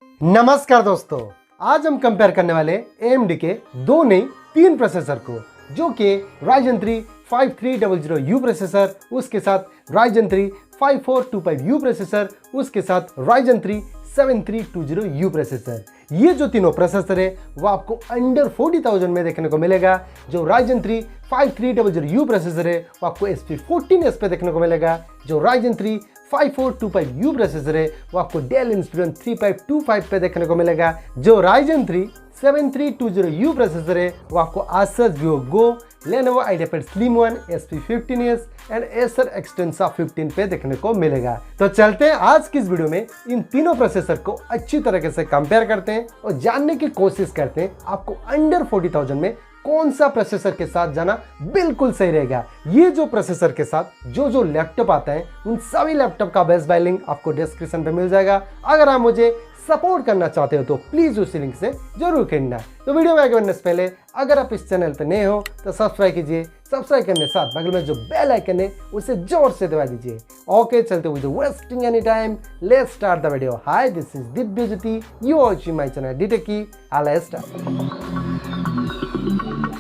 नमस्कार दोस्तों, आज हम कंपेयर करने वाले AMD के दो नहीं तीन प्रोसेसर को, जो कि Ryzen 3 5300U प्रोसेसर, उसके साथ Ryzen 3 5425U प्रोसेसर, उसके साथ Ryzen 3 7320U प्रोसेसर। ये जो तीनों प्रोसेसर है वो आपको अंडर 40,000 में देखने को मिलेगा। जो Ryzen 3 5300U प्रोसेसर है वो आपको SP 14S पे देखने को मिलेगा। जो Ryzen 3 5425U प्रोसेसर है वो आपको Dell Inspiron 3525 पे देखने को मिलेगा। जो Ryzen 3 7320U प्रोसेसर है वो आपको Asus VivoGo, Lenovo IdeaPad Slim 1, SP 15S and Acer Extensa 15 पे देखने को मिलेगा। तो चलते हैं आज की इस वीडियो में इन तीनों प्रोसेसर को अच्छी तरीके से कंपेयर करते हैं और जानने की कोशिश करते हैं आपको अंडर 40,000 में कौन सा प्रोसेसर के साथ जाना बिल्कुल सही रहेगा। ये जो प्रोसेसर के साथ जो लैपटॉप आता है उन सभी लैपटॉप का बेस्ट बाय लिंक आपको डिस्क्रिप्शन पे मिल जाएगा। अगर आप मुझे सपोर्ट करना चाहते हो तो प्लीज उसी लिंक से जरूर खरीदना। तो वीडियो में आगे बढ़ने से पहले अगर आप इस चैनल पे नए हो तो सब्सक्राइब कीजिए। सब्सक्राइब करने साथ बगल में जो बेल आइकन है उसे जोर से दबा दीजिए। ओके, चलते with wasting any time let's start the video. Hi, this is Divyajyoti, you are watching my channel DTechie। Let's start.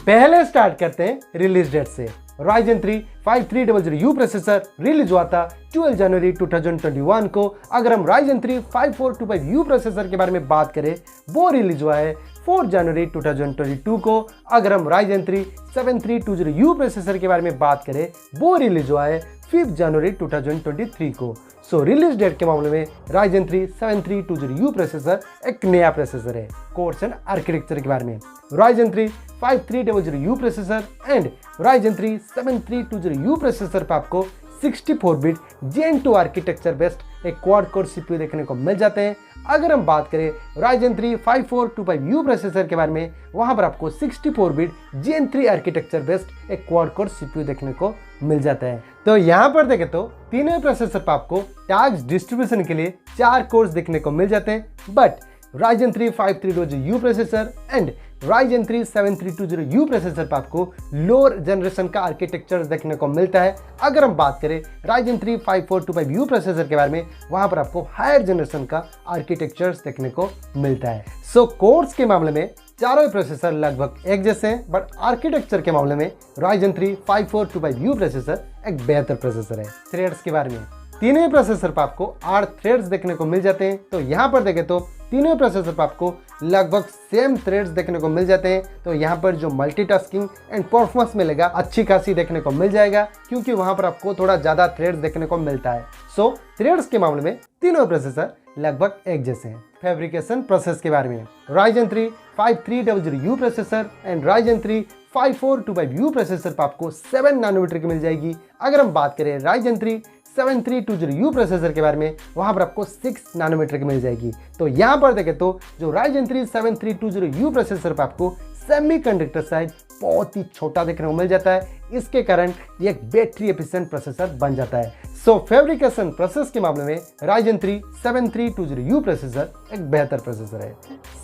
पहले स्टार्ट करते हैं रिलीज डेट से। Ryzen 3 5300U प्रोसेसर रिलीज हुआ था 12 जनवरी 2021 को। अगर हम Ryzen 3 5425U प्रोसेसर के बारे में बात करें वो रिलीज हुआ है 4 जनवरी 2022 को। अगर हम Ryzen 3 7320U प्रोसेसर के बारे में बात करें वो रिलीज हुआ है 5 जनवरी 2023 को। सो रिलीज डेट के मामले में Ryzen 3 7320U प्रोसेसर एक नया प्रोसेसर है। कोर्स एंड आर्किटेक्चर के बारे में Ryzen 3 5300U processor and Ryzen 3 7320U processor पर आपको 64 बिट Gen 2 आर्किटेक्चर बेस्ड एक क्वाड कोर CPU देखने को मिल जाते हैं। अगर हम बात करें Ryzen 3 5425U प्रोसेसर के बारे में, वहां पर आपको 64 बिट Gen 3 आर्किटेक्चर बेस्ड एक क्वाड कोर CPU देखने को मिल जाता है। तो यहां पर देखें तो तीनों प्रोसेसर पर आपको टास्क डिस्ट्रीब्यूशन के लिए 4 कोर्स देखने को मिल जाते हैं। But Ryzen 3 5300U processor and Ryzen 3 7320U processor पर आपको लोअर जनरेशन का आर्किटेक्चर देखने को मिलता है। अगर हम बात करें Ryzen 3 5425U प्रोसेसर के बारे में, वहां पर आपको हायर जनरेशन का आर्किटेक्चर देखने को मिलता है। सो कोर्स के मामले में चारों प्रोसेसर लगभग एक जैसे हैं, बट आर्किटेक्चर के मामले में Ryzen 3 5425U प्रोसेसर एक बेहतर प्रोसेसर है। थ्रेड्स के बारे में तीनों प्रोसेसर पर आपको 8 थ्रेड्स देखने को मिल जाते हैं। तो यहाँ पर देखें तो तीनों प्रोसेसर पर आपको लगभग सेम थ्रेड्स देखने को मिल जाते हैं। तो यहाँ पर जो मल्टीटास्किंग एंड परफॉर्मेंस मिलेगा अच्छी खासी देखने को मिल जाएगा, क्योंकि वहां पर आपको थोड़ा ज्यादा थ्रेड्स देखने को मिलता है। सो थ्रेड्स के मामले में तीनों प्रोसेसर लगभग एक जैसे हैं। फैब्रिकेशन प्रोसेस के बारे में Ryzen 3 5300U processor and Ryzen 3 5425U processor पर आपको 7 नैनोमीटर की मिल जाएगी। अगर हम बात करें Ryzen 3 7320U प्रोसेसर के बारे में, वहां पर आपको 6 नैनोमीटर की मिल जाएगी। तो यहां पर देखें तो जो Ryzen 3 7320U प्रोसेसर पर आपको सेमीकंडक्टर साइज बहुत ही छोटा देखने को मिल जाता है। इसके कारण ये एक बैटरी एफिशिएंट प्रोसेसर बन जाता है। सो फैब्रिकेशन प्रोसेस के मामले में Ryzen 3 7320U प्रोसेसर एक बेहतर प्रोसेसर है।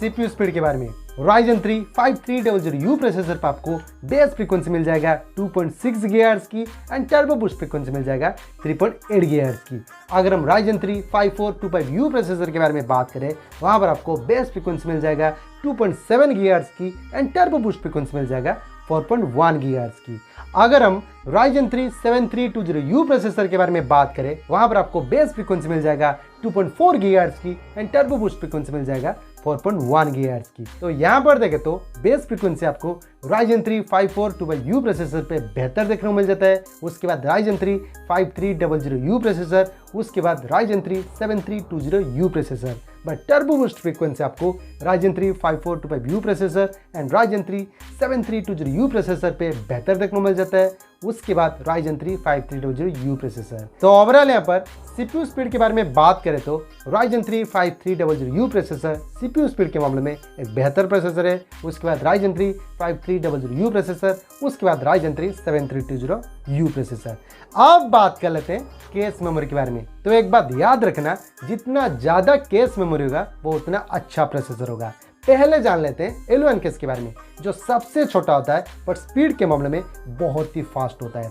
CPU स्पीड के बारे में Ryzen 3 5300U प्रोसेसर पर आपको बेस फ्रीक्वेंसी मिल जाएगा 2.6 GHz की एंड टर्बो बूस्ट फ्रीक्वेंसी मिल जाएगा 3.8 GHz की। अगर हम Ryzen 3 5425U प्रोसेसर के बारे में बात करें, वहां पर आपको बेस फ्रीक्वेंसी मिल जाएगा 2.7 GHz की एंड टर्बो बूस्ट फ्रीक्वेंसी मिल जाएगा 4.1 GHz की। अगर हम Ryzen 3 7320U प्रोसेसर के बारे में बात करें, वहां पर आपको बेस फ्रीक्वेंसी मिल जाएगा 2.4 GHz की एंड टर्बो बूस्ट फ्रीक्वेंसी मिल जाएगा 4.1 GHz की। तो यहां पर देखें तो बेस फ्रीक्वेंसी आपको Ryzen 3 5425U प्रोसेसर पे बेहतर देखने को मिल जाता है। उसके बाद Ryzen 3 5300U प्रोसेसर, उसके बाद Ryzen 3 7320U processor. But turbo boost frequency आपको Ryzen 3 5425U processor and Ryzen 3 7320U processor पे बेहतर देखने को मिल जाता है। उसके बाद Ryzen 3 5300U प्रोसेसर। तो ओवरऑल यहाँ पर CPU स्पीड के बारे में बात करें तो Ryzen 3 5300U processor CPU speed के मामले में एक बेहतर प्रोसेसर है। उसके बाद Ryzen 3 5300U प्रोसेसर, उसके बाद Ryzen 3 7320U प्रोसेसर। अब बात कर लेते हैं केस मेमोरी के बारे में। तो एक बात याद रखना, जितना ज्यादा केस मेमोरी होगा वो उतना अच्छा प्रोसेसर होगा। पहले जान लेते हैं L1 केस के बारे में, जो सबसे छोटा होता है पर स्पीड के मामले में बहुत ही फास्ट होता है।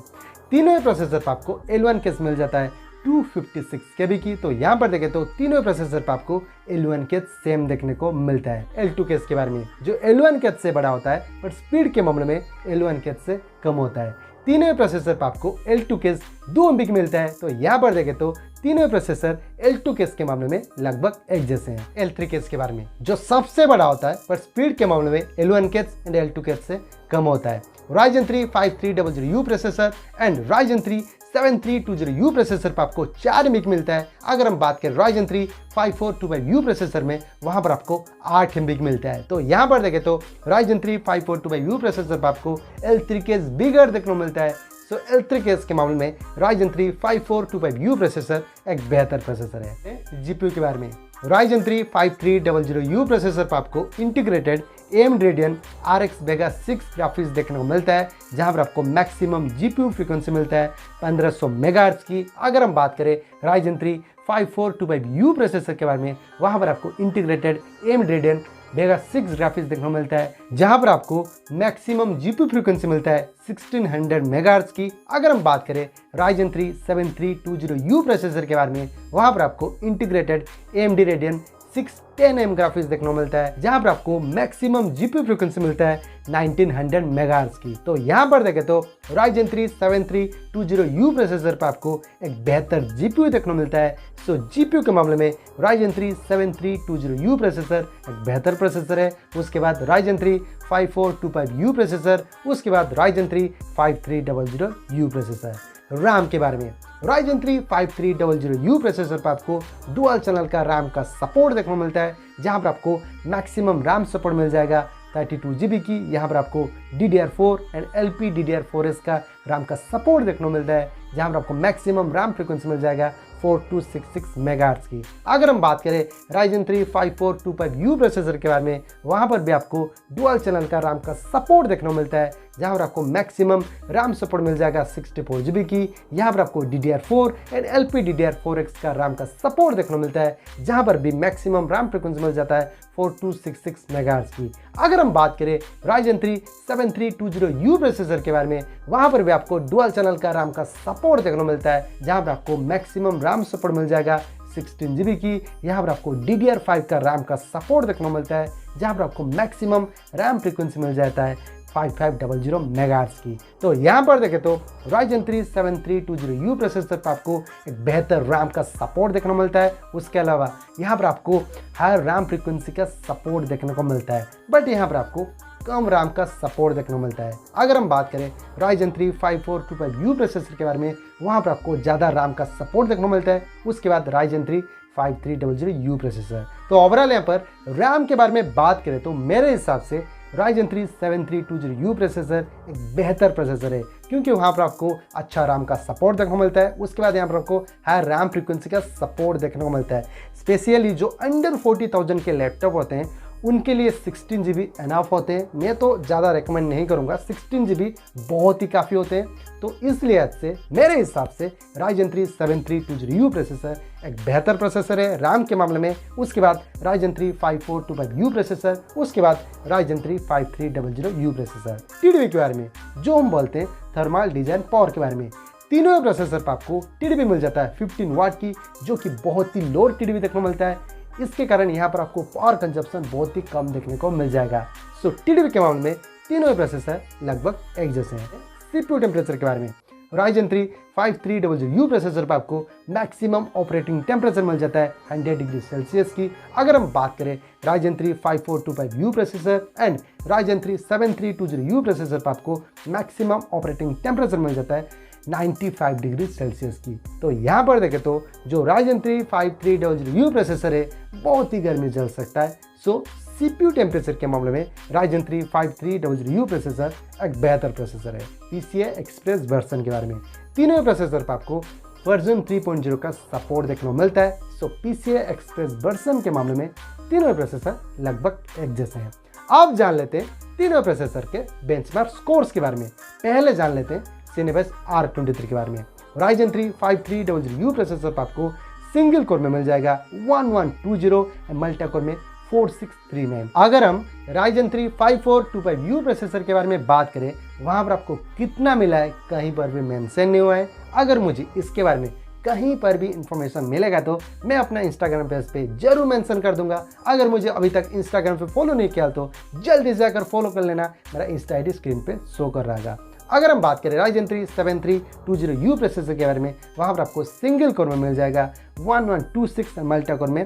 तीनों प्रोसेसर पर आपको L1 केस मिल जाता है 256 KB की। तो यहाँ पर देखें तो तीनों प्रोसेसर पर आपको L1 के सेम देखने को मिलता है। L2 केस के बारे में, जो L1 केस से बड़ा होता है पर स्पीड के मामले में L1 केस से कम होता है। तीनों प्रोसेसर पर आपको L2 केस 2 MB की मिलता है। तो यहाँ पर देखें तो तीनों प्रोसेसर L2 केस के मामले में लगभग एक जैसे हैं। L3 केस के बारे में, जो सबसे बड़ा होता है पर स्पीड के मामले में L1 case and L2 case से कम होता है। Ryzen 3 5300U processor and Ryzen 3 7320U processor पर आपको 4 MB मिलता है। अगर हम बात करें Ryzen 3 5425U प्रोसेसर में, वहां पर आपको 8 MB मिलता है। तो यहाँ पर देखें तो Ryzen 3 5425U प्रोसेसर पर आपको L3 केस बिगर देखने को मिलता है। सो L3 केस के मामले में Ryzen 3 5425U प्रोसेसर एक बेहतर प्रोसेसर है। जीपीयू के बारे में, Ryzen 3 5300U प्रोसेसर पर आपको integrated AMD Radeon RX Vega 6 graphics देखने को मिलता है, जहां पर आपको मैक्सिमम जीपीयू फ्रीक्वेंसी मिलता है 1500 मेगाहर्ट्ज की। अगर हम बात करें Ryzen 3 5425U प्रोसेसर के बारे में, वहां पर आपको integrated AMD Radeon Vega 6 graphics देखने को मिलता है, जहां पर आपको मैक्सिमम जीपीयू फ्रीक्वेंसी मिलता है 1600 मेगाहर्ट्ज की। अगर हम बात करें Ryzen 3 7320U प्रोसेसर के बारे में, वहां पर आपको integrated AMD Radeon 610M graphics देखने को मिलता है, जहां पर आपको मैक्सिमम जीपीयू फ्रीक्वेंसी मिलता है 1900 मेगाहर्ट्ज की। तो यहाँ पर देखें तो Ryzen 3 7320U प्रोसेसर पर आपको एक बेहतर जीपीयू देखने को मिलता है। सो जीपीयू के मामले में Ryzen 3 7320U प्रोसेसर एक बेहतर प्रोसेसर है। उसके बाद Ryzen 3 5425U प्रोसेसर, उसके बाद Ryzen 3 5300U प्रोसेसर। रैम के बारे में, Ryzen 3 5300U प्रोसेसर पर आपको डुअल चैनल का रैम का सपोर्ट देखने को मिलता है, जहां पर आपको मैक्सिमम रैम सपोर्ट मिल जाएगा 32 GB की। यहाँ पर आपको DDR4 एंड LPDDR4S का रैम का सपोर्ट देखने को मिलता है, जहाँ पर आपको मैक्सिमम रैम फ्रीक्वेंसी मिल जाएगा 4266 मेगाहर्ट्ज की। अगर हम बात करें Ryzen 3 5425U प्रोसेसर के बारे में, वहाँ पर भी आपको डुअल चैनल का रैम का सपोर्ट देखने को मिलता है, जहाँ पर आपको मैक्सिमम रैम सपोर्ट मिल जाएगा 64 GB की। यहाँ पर आपको DDR4 एंड LPDDR4X का रैम का सपोर्ट देखने को मिलता है, जहाँ पर भी मैक्सिमम रैम फ्रीक्वेंसी मिल जाता है 4266 मेगाहर्ट्ज की। अगर हम बात करें Ryzen 3 7320U प्रोसेसर के बारे में, वहाँ पर भी आपको डुअल चैनल का रैम का सपोर्ट देखने को मिलता है, जहाँ पर आपको मैक्सिमम रैम सपोर्ट मिल जाएगा 16 GB की। यहाँ पर आपको DDR5 का रैम का सपोर्ट देखने को मिलता है, जहाँ पर आपको मैक्सिमम रैम फ्रीक्वेंसी मिल जाता है 5500 मेगाहर्ट्ज की। तो यहाँ पर देखें तो Ryzen 3 7320U प्रोसेसर पर आपको एक बेहतर रैम का सपोर्ट देखने को मिलता है। उसके अलावा यहाँ पर आपको हायर रैम फ्रीक्वेंसी का सपोर्ट देखने को मिलता है, बट यहाँ पर आपको कम रैम का सपोर्ट देखने को मिलता है। अगर हम बात करें Ryzen 3 5425U प्रोसेसर के बारे में, वहाँ पर आपको ज़्यादा रैम का सपोर्ट देखने को मिलता है। उसके बाद Ryzen 3 5300U प्रोसेसर। तो ओवरऑल यहाँ पर रैम के बारे में बात करें तो मेरे हिसाब से Ryzen 3 7320U प्रोसेसर एक बेहतर प्रोसेसर है, क्योंकि वहाँ पर आपको अच्छा रैम का सपोर्ट देखने को मिलता है। उसके बाद यहाँ पर आपको हाई रैम फ्रीक्वेंसी का सपोर्ट देखने को मिलता है। स्पेशली जो अंडर 40,000 के लैपटॉप होते हैं उनके लिए 16 GB एनफ होते हैं। मैं तो ज़्यादा रेकमेंड नहीं करूँगा, 16 GB बहुत ही काफ़ी होते हैं। तो इसलिए से मेरे हिसाब से Ryzen 3 7320U प्रोसेसर एक बेहतर प्रोसेसर है रैम के मामले में। उसके बाद Ryzen 3 5425U प्रोसेसर, उसके बाद Ryzen 3 5300U प्रोसेसर। TDP के बारे में, जो हम बोलते हैं थर्मल डिजाइन पावर के बारे में, तीनों प्रोसेसर पर आपको TDP मिल जाता है 15 वाट की, जो कि बहुत ही लो TDP देखने को मिलता है। इसके कारण यहाँ पर आपको पावर कंजप्शन बहुत ही कम देखने को मिल जाएगा। सो TDP के मामले में तीनों प्रोसेसर लगभग एक जैसे हैं। CPU टेम्परेचर के बारे में, Ryzen 3 5300U प्रोसेसर पर आपको मैक्सिमम ऑपरेटिंग टेम्परेचर मिल जाता है 100 डिग्री सेल्सियस की। अगर हम बात करें Ryzen 3 5425U processor and Ryzen 3 7320U processor पर आपको मैक्सिमम ऑपरेटिंग टेम्परेचर मिल जाता है 95 डिग्री सेल्सियस की। तो यहाँ पर देखें तो जो Ryzen 3 5300U प्रोसेसर है बहुत ही गर्मी झेल सकता है। सो CPU टेम्परेचर के मामले में Ryzen 3 5300U प्रोसेसर एक बेहतर प्रोसेसर है। PCI Express वर्जन के बारे में, तीनों प्रोसेसर पर आपको वर्जन 3.0 का सपोर्ट देखने को मिलता है। सो PCI Express वर्जन के मामले में तीनों प्रोसेसर लगभग एक जैसे हैं। अब जान लेते हैं तीनों प्रोसेसर के बेंचमार्क स्कोर्स के बारे में। पहले जान लेते हैं Cinebench R23 के बारे में। Ryzen 3 5300U प्रोसेसर पर आपको सिंगल कोर में मिल जाएगा 1120 और मल्टी कोर में 4639। अगर हम Ryzen 3 5425U प्रोसेसर के बारे में बात करें, वहां पर आपको कितना मिला है कहीं पर भी मेंशन नहीं हुआ है। अगर मुझे इसके बारे में कहीं पर भी इंफॉर्मेशन मिलेगा तो मैं अपना इंस्टाग्राम पेज पे जरूर मेंशन कर दूंगा। अगर मुझे अभी तक इंस्टाग्राम पे फॉलो नहीं किया तो जल्दी से जाकर फॉलो कर लेना, मेरा इंस्टा आईडी स्क्रीन पे शो कर रहा है। अगर हम बात करें Ryzen 3 7320U प्रोसेसर के बारे में, वहाँ पर आपको सिंगल कोर में मिल जाएगा 1126 मल्टी कोर में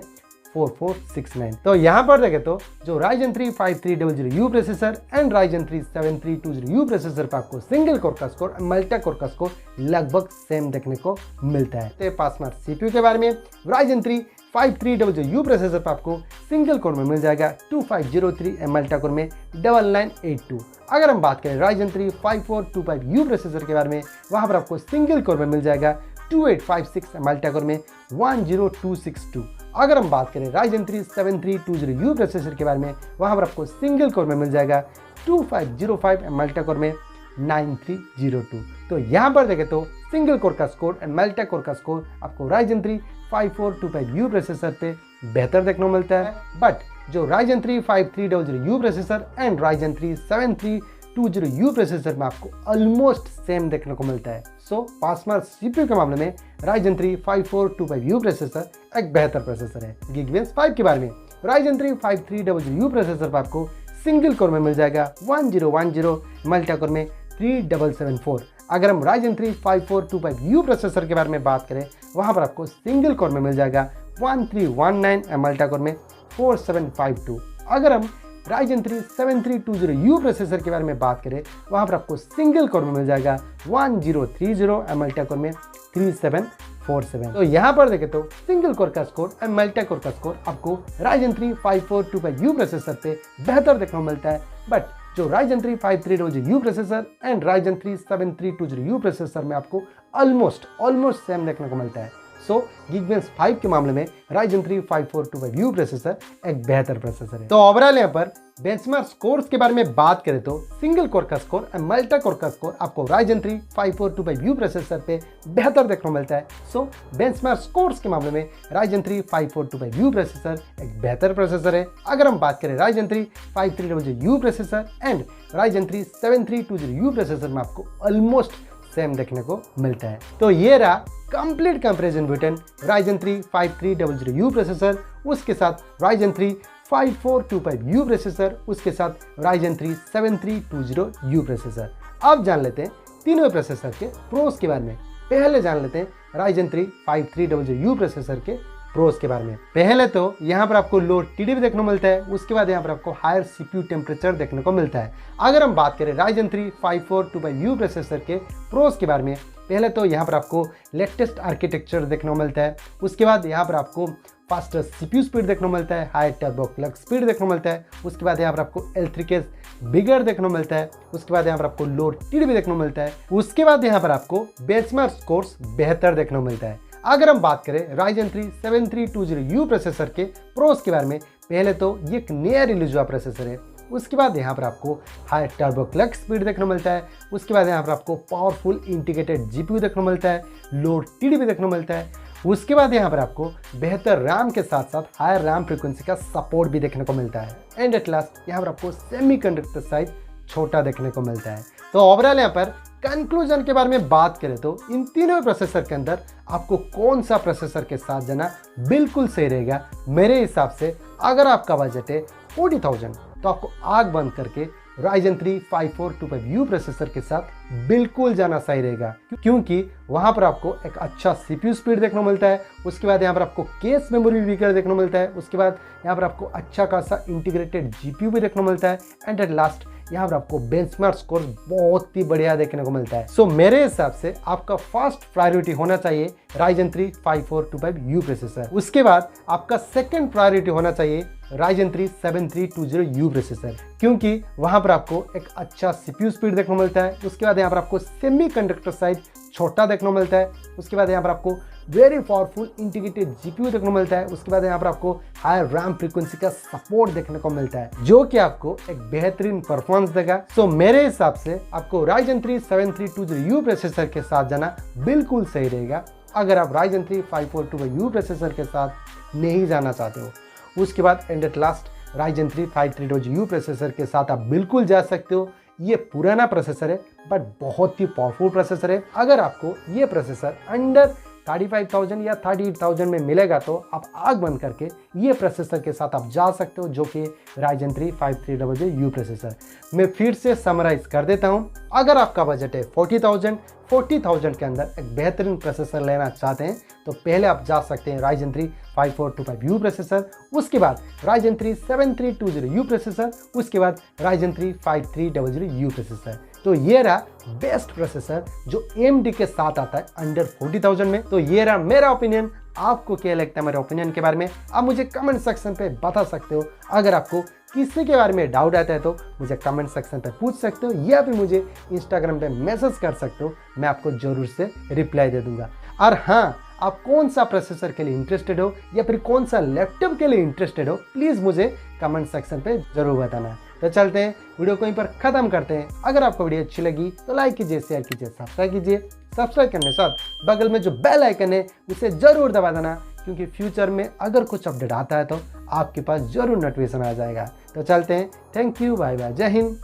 4469। तो यहाँ पर देखें तो जो Ryzen 3 5300U processor and Ryzen 3 7320U processor पर आपको सिंगल कोर का स्कोर मल्टी कोर का स्कोर लगभग सेम देखने को मिलता है। तो पासमार्क सीपीयू के बारे में Ryzen 3 5300U प्रोसेसर पर आपको सिंगल कोर में मिल जाएगा 2503 मल्टी कोर में 9982। अगर हम बात करें Ryzen 3 5425U प्रोसेसर के बारे में, वहां पर आपको सिंगल कोर में मिल जाएगा 2856 मल्टी कोर में 10262। अगर हम बात करें Ryzen 3 7320U प्रोसेसर के बारे में, वहां पर आपको सिंगल कोर में मिल जाएगा 2505 मल्टी कोर में 9302। तो यहाँ पर देखें तो सिंगल कोर का स्कोर एंड मल्टी कोर का स्कोर आपको Ryzen 3 5425U प्रोसेसर पे बेहतर देखने को मिलता है, बट जो Ryzen 3 5300U processor and Ryzen 3 7320U processor में आपको ऑलमोस्ट सेम देखने को मिलता है। सो पासमार्क सीपीयू के मामले में Ryzen 3 5425U प्रोसेसर एक बेहतर प्रोसेसर है। Geekbench 5 के बारे में Ryzen 3 5300U प्रोसेसर पर आपको सिंगल कोर में मिल जाएगा 1010 मल्टी कोर में 3774। अगर हम Ryzen 3 5425U प्रोसेसर के बारे में बात करें, वहां पर आपको सिंगल कोर में मिल जाएगा 1319 मल्टी कोर में 4752। अगर हम Ryzen 3 7320U प्रोसेसर के बारे में बात करें, वहां पर आपको सिंगल कोर में मिल जाएगा 1030 मल्टी कोर में 3747। तो यहाँ पर देखें तो सिंगल कोर का स्कोर एंड मल्टी कोर का स्कोर आपको Ryzen 3 5425U प्रोसेसर पे बेहतर देखने को मिलता है, बट जो Ryzen 3 5300U processor and Ryzen 3 7320U processor में आपको ऑलमोस्ट सेम देखने को मिलता है। सो Geekbench 5 के मामले में Ryzen 3 5425U प्रोसेसर एक बेहतर प्रोसेसर है। तो ओवरऑल यहाँ पर बेंचमार्क स्कोर्स के बारे में बात करें तो सिंगल कोर का स्कोर एंड मल्टी कोर का स्कोर आपको Ryzen 3 5425U प्रोसेसर पे बेहतर देखने को मिलता है। सो बेंचमार्क स्कोर्स के मामले में Ryzen 3 5425U प्रोसेसर एक बेहतर प्रोसेसर है। अगर हम बात करें Ryzen 3 5300U processor and Ryzen 3 7320U processor में आपको ऑलमोस्ट सेम देखने को मिलता है। तो ये रहा complete comparison between Ryzen 3 5300U processor, उसके साथ Ryzen 3 5425U प्रोसेसर, उसके साथ Ryzen 3 7320U प्रोसेसर। अब जान लेते हैं तीनों प्रोसेसर के प्रोस के बारे में। पहले जान लेते हैं Ryzen 3 5300U प्रोसेसर के प्रोस के बारे में। पहले तो यहाँ पर आपको लो TDP देखने को मिलता है, उसके बाद यहाँ पर आपको हायर CPU टेम्परेचर देखने को मिलता है। अगर हम बात करें Ryzen 3 5425U प्रोसेसर के प्रोस के बारे में, पहले तो यहाँ पर आपको लेटेस्ट आर्किटेक्चर देखने को मिलता है, उसके बाद यहाँ पर आपको फास्टर CPU स्पीड देखने को मिलता है, हाई टर्बो क्लॉक स्पीड देखने को मिलता है, उसके बाद यहाँ पर आपको L3 केस बिगर देखने को मिलता है, उसके बाद यहाँ पर आपको लो TDP देखने को मिलता है, उसके बाद यहाँ पर आपको बेंचमार्क स्कोर्स बेहतर देखने को मिलता है। अगर हम बात करें Ryzen 3 7320U प्रोसेसर के प्रोस के बारे में, पहले तो ये एक नया रिलीज हुआ प्रोसेसर है, उसके बाद यहाँ पर आपको हाई टर्बो क्लॉक स्पीड देखने को मिलता है, उसके बाद यहाँ पर आपको पावरफुल इंटीग्रेटेड GPU देखने को मिलता है, लो TDP देखने को मिलता है, उसके बाद यहाँ पर आपको बेहतर रैम के साथ साथ हायर रैम फ्रीक्वेंसी का सपोर्ट भी देखने को मिलता है, एंड एट लास्ट यहाँ पर आपको सेमीकंडक्टर साइज छोटा देखने को मिलता है। तो ओवरऑल यहाँ पर कंक्लूजन के बारे में बात करें तो इन तीनों प्रोसेसर के अंदर आपको कौन सा प्रोसेसर के साथ जाना बिल्कुल सही रहेगा। मेरे हिसाब से अगर आपका बजट है 40,000 तो आपको आग बंद करके Ryzen 3 5425U प्रोसेसर के साथ बिल्कुल जाना सही रहेगा, क्योंकि वहां पर आपको एक अच्छा CPU स्पीड देखने को मिलता है, उसके बाद यहाँ पर आपको केस मेमोरी वीकर देखने को मिलता है, उसके बाद यहाँ पर आपको अच्छा खासा इंटीग्रेटेड GPU भी देखने को मिलता है, एंड एट लास्ट यहाँ पर आपको बेंचमार्क स्कोर बहुत ही बढ़िया देखने को मिलता है। सो मेरे हिसाब से आपका फर्स्ट प्रायोरिटी होना चाहिए Ryzen 3 5425U प्रोसेसर, उसके बाद आपका सेकंड प्रायोरिटी होना चाहिए Ryzen 3 7320U प्रोसेसर, क्योंकि वहां पर आपको एक अच्छा CPU स्पीड देखने को मिलता है, उसके बाद यहाँ पर आपको सेमीकंडक्टर साइज छोटा देखने को मिलता है, उसके बाद यहाँ पर आपको वेरी पावरफुल इंटीग्रेटेड GPU देखने को मिलता है, उसके बाद यहाँ पर आपको हायर रैम फ्रीक्वेंसी का सपोर्ट देखने को मिलता है, जो कि आपको एक बेहतरीन परफॉर्मेंस देगा। सो मेरे हिसाब से आपको Ryzen 3 7320U प्रोसेसर के साथ जाना बिल्कुल सही रहेगा। अगर आप Ryzen 3 5425U प्रोसेसर के साथ नहीं जाना चाहते हो, उसके बाद and at last Ryzen 3 5320U processor के साथ आप बिल्कुल जा सकते हो। ये पुराना प्रोसेसर है बट बहुत ही पावरफुल प्रोसेसर है। अगर आपको ये प्रोसेसर अंडर 35,000 या 38,000 में मिलेगा तो आप आग बंद करके ये प्रोसेसर के साथ आप जा सकते हो, जो कि Ryzen 3 5300U प्रोसेसर। मैं फिर से समराइज कर देता हूँ। अगर आपका बजट है 40,000 के अंदर एक बेहतरीन प्रोसेसर लेना चाहते हैं तो पहले आप जा सकते हैं Ryzen 3 5425U प्रोसेसर, उसके बाद Ryzen 3 7320U प्रोसेसर, उसके बाद Ryzen 3 5300U प्रोसेसर। तो ये रहा बेस्ट प्रोसेसर जो AMD के साथ आता है अंडर 40,000 में। तो ये रहा मेरा ओपिनियन। आपको क्या लगता है मेरे ओपिनियन के बारे में, आप मुझे कमेंट सेक्शन पे बता सकते हो। अगर आपको किसी के बारे में डाउट आता है तो मुझे कमेंट सेक्शन पे पूछ सकते हो या फिर मुझे इंस्टाग्राम पे मैसेज कर सकते हो, मैं आपको जरूर से रिप्लाई दे दूंगा। और हाँ, आप कौन सा प्रोसेसर के लिए इंटरेस्टेड हो या फिर कौन सा लैपटॉप के लिए इंटरेस्टेड हो, प्लीज़ मुझे कमेंट सेक्शन पे जरूर बताना। तो चलते हैं, वीडियो को यहीं पर ख़त्म करते हैं। अगर आपको वीडियो अच्छी लगी तो लाइक कीजिए, शेयर कीजिए, सब्सक्राइब कीजिए। सब्सक्राइब करने के साथ बगल में जो बेल आइकन है उसे ज़रूर दबा देना, क्योंकि फ्यूचर में अगर कुछ अपडेट आता है तो आपके पास ज़रूर नोटिफिकेशन आ जाएगा। तो चलते हैं, थैंक यू, बाय बाय, जय हिंद,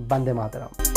वंदे मातरम।